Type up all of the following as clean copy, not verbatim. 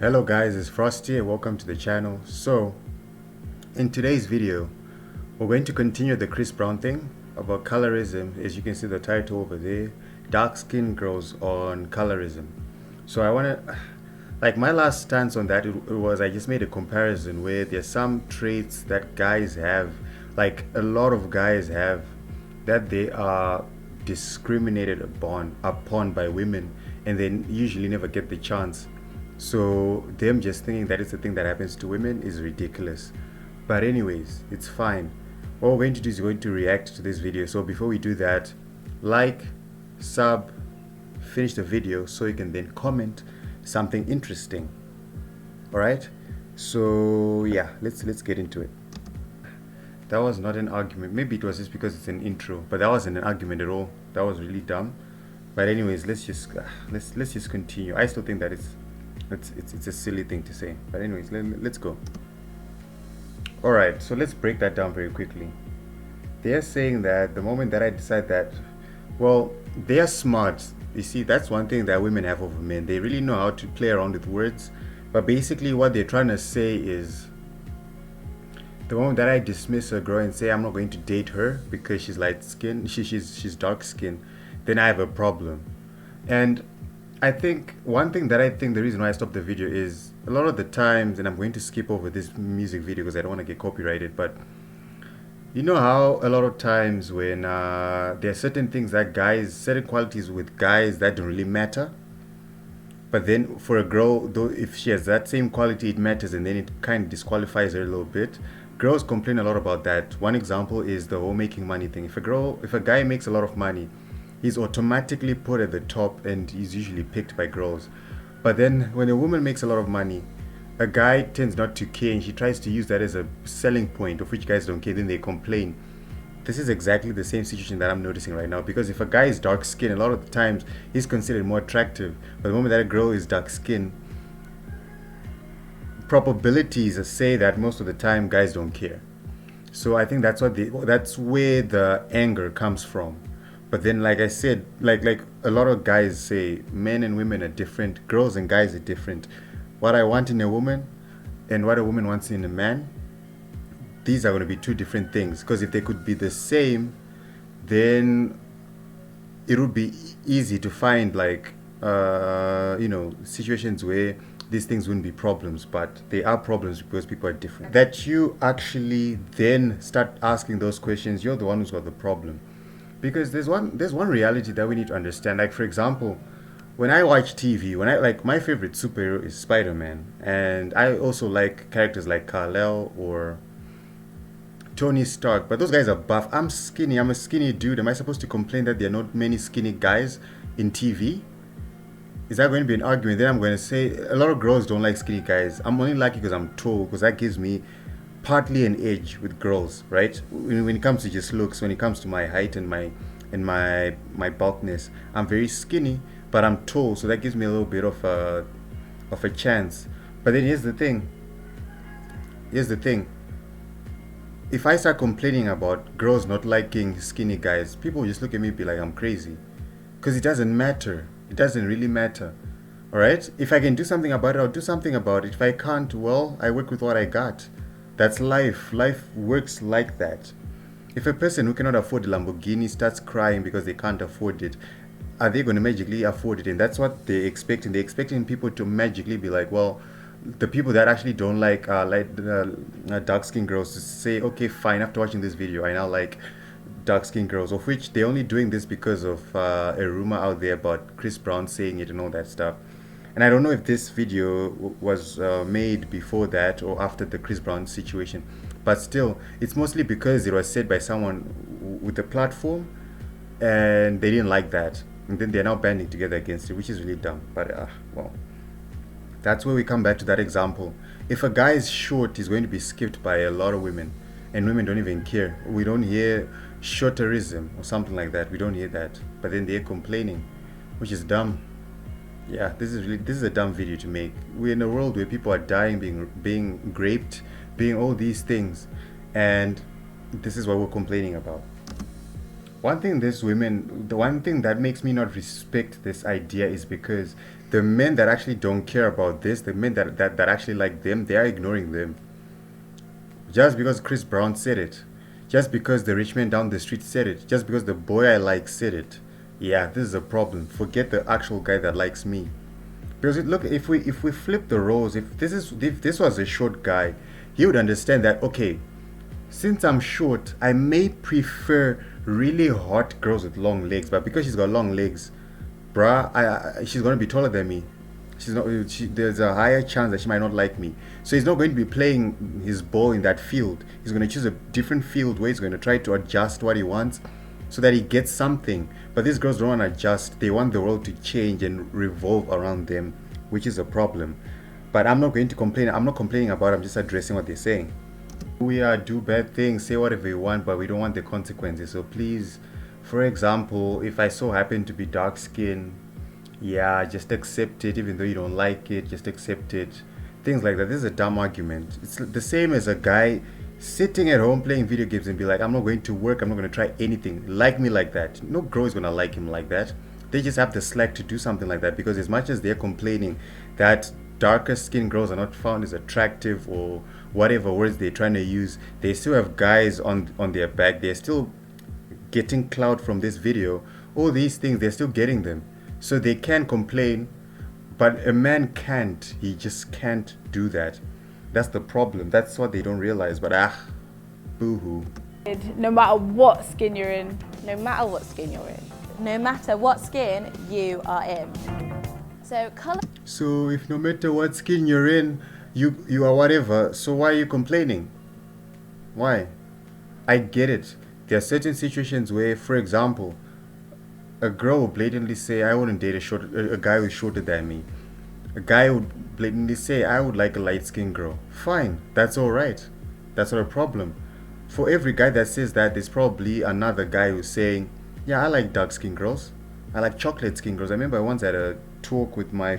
Hello guys, it's Frosty and welcome to the channel. So, in today's video, we're going to continue the Chris Brown thing about colorism. As you can see the title over there, dark skin girls on colorism. So I want to, like my last stance on that, it was I just made a comparison where there's some traits that guys have, like a lot of guys have, that they are discriminated upon by women and they usually never get the chance. So them just thinking that it's a thing that happens to women is ridiculous. But anyways, it's fine. What we're going to do is we're going to react to this video. So before we do that, like, sub, finish the video so you can then comment something interesting. Alright? So yeah, let's get into it. That was not an argument. Maybe it was just because it's an intro, but that wasn't an argument at all. That was really dumb. But anyways, let's just continue. I still think that it's a silly thing to say. But anyways, let's go. Alright, so let's break that down very quickly. They're saying that the moment that I decide that, well, they're smart. You see, that's one thing that women have over men. They really know how to play around with words. But basically what they're trying to say is, the moment that I dismiss a girl and say I'm not going to date her because she's light skinned, she's dark skinned, then I have a problem. And I think one thing that I think the reason why I stopped the video is a lot of the times, and I'm going to skip over this music video because I don't want to get copyrighted, but you know how a lot of times when there are certain things that guys, certain qualities with guys that don't really matter, but then for a girl, though, if she has that same quality, it matters, and then it kind of disqualifies her a little bit. Girls complain a lot about that. One example is the whole making money thing. If a guy makes a lot of money, he's automatically put at the top and he's usually picked by girls. But then when a woman makes a lot of money, a guy tends not to care and she tries to use that as a selling point, of which guys don't care, then they complain. This is exactly the same situation that I'm noticing right now, because if a guy is dark skinned, a lot of the times he's considered more attractive. But the moment that a girl is dark skinned, probabilities say that most of the time guys don't care. So I think that's where the anger comes from. But then, like I said, like a lot of guys say, men and women are different, girls and guys are different. What I want in a woman and what a woman wants in a man, these are going to be two different things. Because if they could be the same, then it would be easy to find situations where these things wouldn't be problems, but they are problems because people are different. That you actually then start asking those questions, you're the one who's got the problem. Because there's one reality that we need to understand. Like for example, when I watch TV, when I like my favorite superhero is Spider-Man, and I also like characters like Kal-El or Tony Stark, but those guys are buff. I'm skinny. I'm a skinny dude. Am I supposed to complain that there are not many skinny guys in TV? Is that going to be an argument? Then I'm going to say a lot of girls don't like skinny guys. I'm only lucky because I'm tall, because that gives me partly an edge with girls, right? When it comes to just looks, when it comes to my height and my bulkness, I'm very skinny, but I'm tall, so that gives me a little bit of a chance. But then here's the thing. If I start complaining about girls not liking skinny guys, people will just look at me and be like I'm crazy, because it doesn't matter. It doesn't really matter. Alright? If I can do something about it, I'll do something about it. If I can't, well, I work with what I got. That's life. Life works like that. If a person who cannot afford a Lamborghini starts crying because they can't afford it, are they going to magically afford it? And that's what they're expecting. They're expecting people to magically be like, well, the people that actually don't like dark-skinned girls to say, okay, fine, after watching this video, I now like dark-skinned girls, of which they're only doing this because of a rumor out there about Chris Brown saying it and all that stuff. And I don't know if this video was made before that or after the Chris Brown situation, but still, it's mostly because it was said by someone with a platform and they didn't like that. And then they're now banding together against it, which is really dumb. But, well, that's where we come back to that example. If a guy is short, he's going to be skipped by a lot of women, and women don't even care. We don't hear shorterism or something like that. We don't hear that. But then they're complaining, which is dumb. Yeah, this is a dumb video to make. We're in a world where people are dying, being raped, being all these things, and this is what we're complaining about. The one thing that makes me not respect this idea is because the men that actually don't care about this, the men that actually like them, they are ignoring them. Just because Chris Brown said it, just because the rich man down the street said it, just because the boy I like said it, yeah, this is a problem. Forget the actual guy that likes me. Because look, if we flip the roles, if this was a short guy, he would understand that, okay, since I'm short, I may prefer really hot girls with long legs, but because she's got long legs, bruh, she's gonna be taller than me. She's not. There's a higher chance that she might not like me. So he's not going to be playing his ball in that field. He's going to choose a different field where he's going to try to adjust what he wants, so that he gets something. But these girls don't want to adjust. They want the world to change and revolve around them, which is a problem. But I'm not going to complain. I'm not complaining about it. I'm just addressing what they're saying. We do bad things, say whatever we want, but we don't want the consequences. So please, for example, if I so happen to be dark skinned, yeah, just accept it. Even though you don't like it, just accept it. Things like that. This is a dumb argument. It's the same as a guy sitting at home playing video games and be like, I'm not going to work, I'm not going to try anything. Like me like that. No girl is going to like him like that. They just have the slack to do something like that, because as much as they're complaining that darker skinned girls are not found as attractive or whatever words they're trying to use, they still have guys on their back. They're still getting clout from this video. All these things, they're still getting them. So they can complain, but a man can't. He just can't do that. That's the problem. That's what they don't realize. But boo-hoo. No matter what skin you're in. No matter what skin you're in. No matter what skin you are in. So colour. So if no matter what skin you're in, you are whatever, so why are you complaining? Why? I get it. There are certain situations where, for example, a girl will blatantly say, I wouldn't date a guy who's shorter than me. A guy would blatantly say, I would like a light-skinned girl. Fine, that's alright. That's not a problem. For every guy that says that, there's probably another guy who's saying, yeah, I like dark-skinned girls. I like chocolate-skinned girls. I remember I once had a talk with my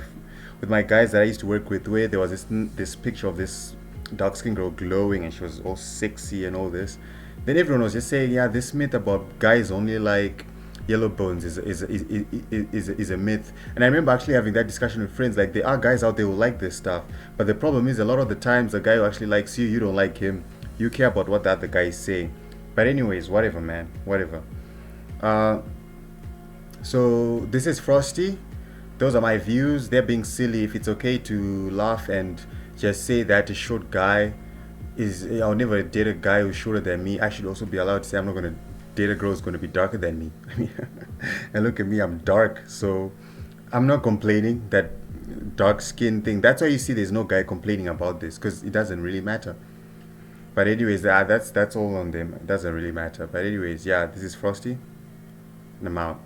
guys that I used to work with, where there was this picture of this dark-skinned girl glowing and she was all sexy and all this. Then everyone was just saying, yeah, this myth about guys only like yellow bones is a myth. And I remember actually having that discussion with friends, like there are guys out there who like this stuff, but the problem is a lot of the times the guy who actually likes you, you don't like him. You care about what the other guy is saying. But anyways, whatever, man, whatever. So this is Frosty. Those are my views. They're being silly. If it's okay to laugh and just say that a short guy I'll never date a guy who's shorter than me, I should also be allowed to say I'm not going to date a girl who's going to be darker than me. I mean, and look at me, I'm dark, so I'm not complaining. That dark skin thing, that's why you see there's no guy complaining about this, because it doesn't really matter. But anyways, that's all on them. It doesn't really matter. But anyways, yeah, this is Frosty and I'm out.